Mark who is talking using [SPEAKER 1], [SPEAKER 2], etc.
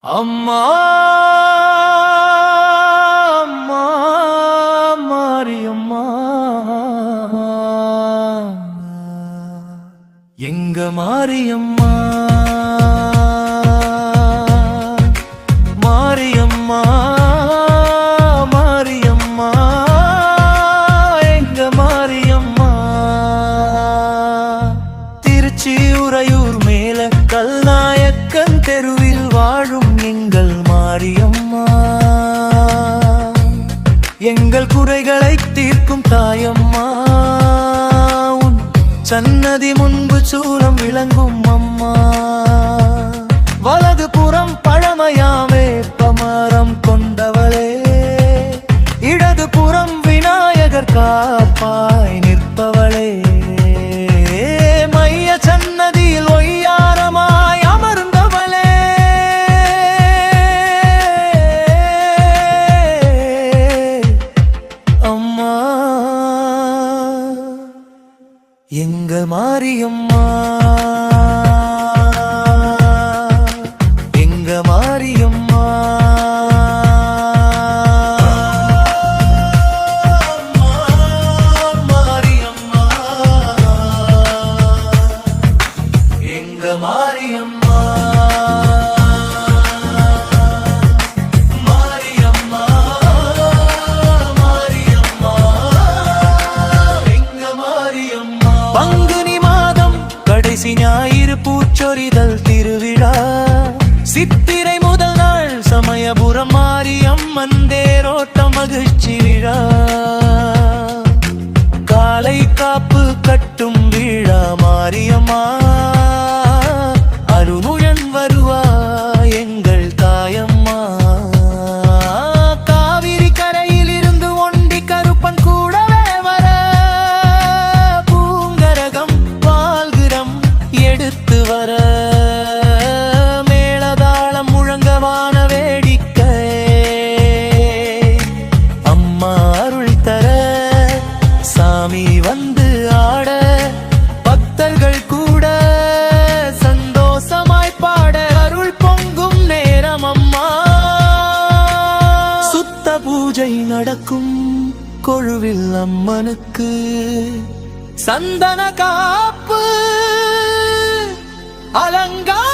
[SPEAKER 1] அம்மா அம்மா மாரியம்மா எங்க மாரியம்மா மாரியம்மா மாரியம்மா எங்க மாரியம்மா திருச்சி உறையூர் மேல கல்நாயக்கன் தெருவில் வாழும் எங்கள் மாரியம்மா எங்கள் குறைகளை தீர்க்கும் தாயம்மா உன் சன்னதி முன்பு சூலம் விளங்கும் அம்மா வலது புறம் பழமையாவே பமரம் கொண்டவளே இடது புறம் விநாயகர் காப்பாய் நிற்பவளே மைய சன்னதியில் ஒய்யாரமாய் அமர்ந்தவளே அம்மா எங்க மாரியம்மா எங்க மாரியம்மா மாரியம்மா எங்க மாரியம்மா மாரியம்மா மாரியம்மா எங்க மாரியம்மா பங்குனி மாதம் கடைசி ஞாயிறு பூச்சொரிதல் திருவிழா சித்திரை முதல் நாள் சமயபுரம் மாரியம்மன் தேரோட்டம் மகிழ்ச்சி விழா காலை காப்பு கட்டும் விழா மாரியம்மா அருமுழன் வருவா எங்கள் தாயம்மா காவிரி கரையில் இருந்து ஒண்டி கருப்பன் கூடவே வர பூங்கரகம் பால்கிரம் எடுத்து வர மேளதாளம் முழங்கவான வேடிக்கை அம்மா அருள் தர சாமி வந்து ஆட பக்தர்கள் கூட சந்தோஷமாய் பாட அருள் பொங்கும் நேரம் அம்மா சுத்த பூஜை நடக்கும் கொழுவில் அம்மனுக்கு சந்தன காப்பு அலங்கார